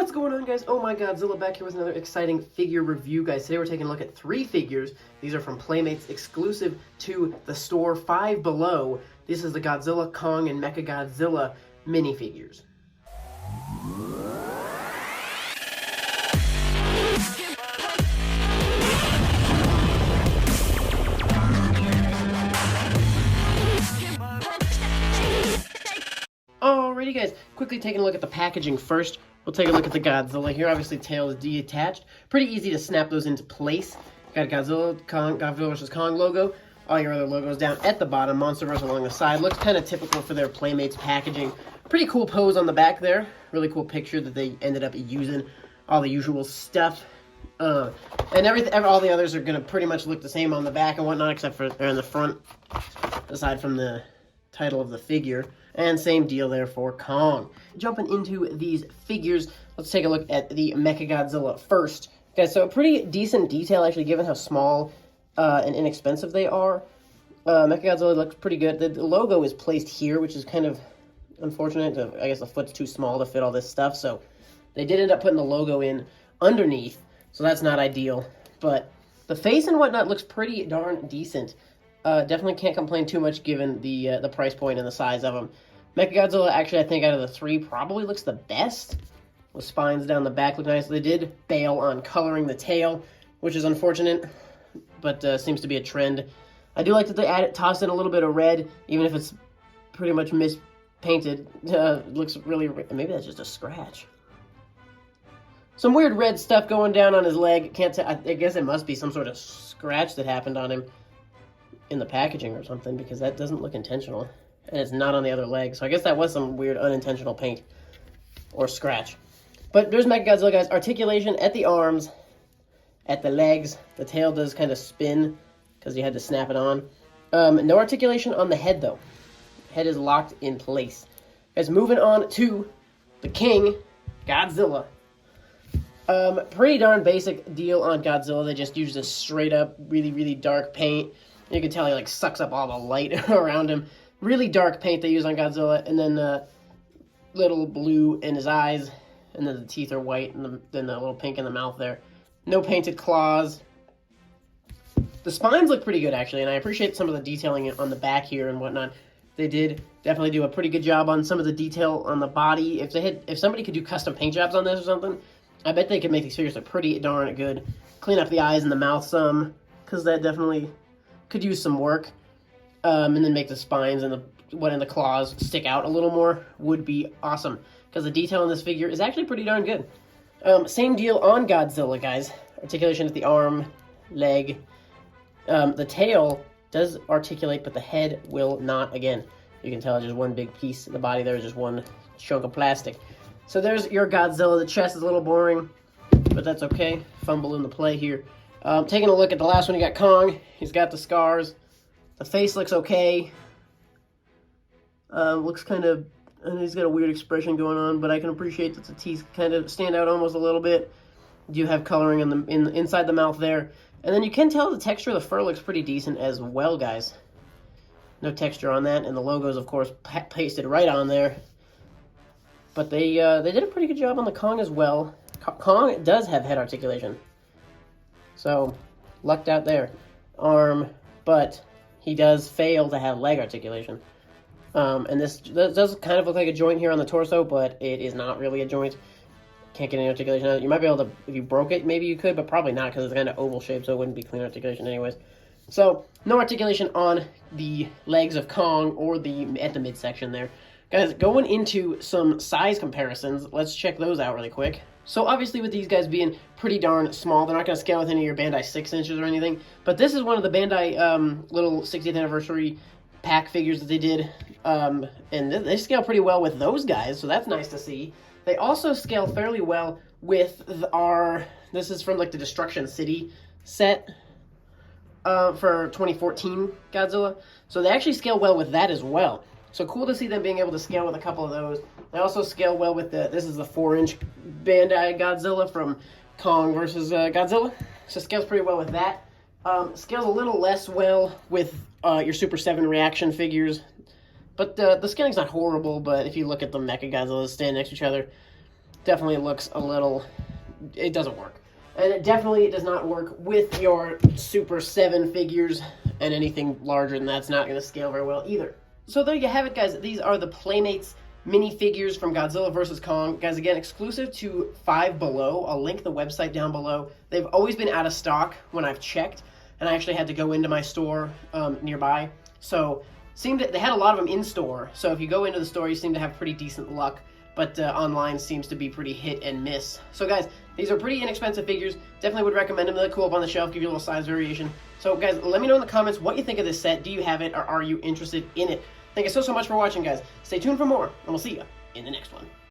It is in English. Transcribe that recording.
What's going on, guys? Oh my Godzilla back here with another exciting figure review, guys. Today we're taking a look at 3 figures. These are from Playmates, exclusive to the store 5 Below. This is the Godzilla, Kong, and MechaGodzilla minifigures. Alrighty, guys, quickly taking a look at the packaging first. We'll take a look at the Godzilla here. Obviously, tail is detached. Pretty easy to snap those into place. Got Godzilla, Kong, Godzilla vs. Kong logo. All your other logos down at the bottom. Monsterverse along the side. Looks kind of typical for their Playmates packaging. Pretty cool pose on the back there. Really cool picture that they ended up using. All the usual stuff. And all the others are going to pretty much look the same on the back and whatnot, except for they're in the front, aside from the title of the figure. And same deal there for Kong. Jumping into these figures, let's take a look at the MechaGodzilla first. Guys, so a pretty decent detail, actually, given how small and inexpensive they are. MechaGodzilla looks pretty good. The logo is placed here, which is kind of unfortunate. I guess the foot's too small to fit all this stuff, so they did end up putting the logo in underneath, so that's not ideal. But the face and whatnot looks pretty darn decent. Definitely can't complain too much given the price point and the size of them. MechaGodzilla, actually, I think out of the 3, probably looks the best. The spines down the back look nice. They did bail on coloring the tail, which is unfortunate, but seems to be a trend. I do like that they toss in a little bit of red, even if it's pretty much mispainted. Looks really, maybe that's just a scratch. Some weird red stuff going down on his leg. Can't tell. I guess it must be some sort of scratch that happened on him in the packaging or something, because that doesn't look intentional, and it's not on the other leg, so I guess that was some weird unintentional paint or scratch. But there's MechaGodzilla, guys. Articulation at the arms, at the legs. The tail does kind of spin because you had to snap it on. No articulation on the head, though. Head is locked in place. Guys, moving on to the King, Godzilla. Pretty darn basic deal on Godzilla. They just use this straight up, really, really dark paint. You can tell he like sucks up all the light around him. Really dark paint they use on Godzilla, and then little blue in his eyes, and then the teeth are white, and then the little pink in the mouth there. No painted claws. The spines look pretty good, actually, and I appreciate some of the detailing on the back here and whatnot. They did definitely do a pretty good job on some of the detail on the body. If somebody could do custom paint jobs on this or something, I bet they could make these figures look pretty darn good. Clean up the eyes and the mouth some, because that definitely could use some work. And then make the spines and the claws stick out a little more would be awesome, because the detail in this figure is actually pretty darn good. Same deal on Godzilla, guys. Articulation at the arm, leg. The tail does articulate, but the head will not. Again, you can tell it's just one big piece. The body there is just one chunk of plastic. So there's your Godzilla. The chest is a little boring, but that's okay. Fumble in the play here. Taking a look at the last one, you got Kong. He's got the scars. The face looks okay. Looks kind of, and he's got a weird expression going on, but I can appreciate that the teeth kind of stand out almost a little bit. You have coloring inside the mouth there. And then you can tell the texture of the fur looks pretty decent as well, guys. No texture on that, and the logo's, of course, pasted right on there. But they did a pretty good job on the Kong as well. Kong does have head articulation. So, lucked out there. Arm, but he does fail to have leg articulation. And this does kind of look like a joint here on the torso, but it is not really a joint. Can't get any articulation out of it. You might be able to, if you broke it, maybe you could, but probably not, because it's kind of oval shaped, so it wouldn't be clean articulation anyways. So, no articulation on the legs of Kong or at the midsection there. Guys, going into some size comparisons, let's check those out really quick. So obviously with these guys being pretty darn small, they're not going to scale with any of your Bandai 6 inches or anything, but this is one of the Bandai little 60th anniversary pack figures that they did, and they scale pretty well with those guys, so that's nice to see. They also scale fairly well with this is from like the Destruction City set for 2014 Godzilla, so they actually scale well with that as well. So cool to see them being able to scale with a couple of those. They also scale well with this is the 4-inch Bandai Godzilla from Kong versus Godzilla. So scales pretty well with that. Scales a little less well with your Super 7 reaction figures. But the scaling's not horrible, but if you look at the MechaGodzillas stand next to each other, definitely looks a little, it doesn't work. And it definitely does not work with your Super 7 figures, and anything larger than that's not going to scale very well either. So there you have it, guys. These are the Playmates minifigures from Godzilla vs. Kong. Guys, again, exclusive to Five Below. I'll link the website down below. They've always been out of stock when I've checked, and I actually had to go into my store nearby. So they had a lot of them in store. So if you go into the store, you seem to have pretty decent luck. But online seems to be pretty hit and miss. So guys, these are pretty inexpensive figures. Definitely would recommend them. They're cool up on the shelf, give you a little size variation. So guys, let me know in the comments what you think of this set. Do you have it, or are you interested in it? Thank you so much for watching, guys. Stay tuned for more, and we'll see you in the next one.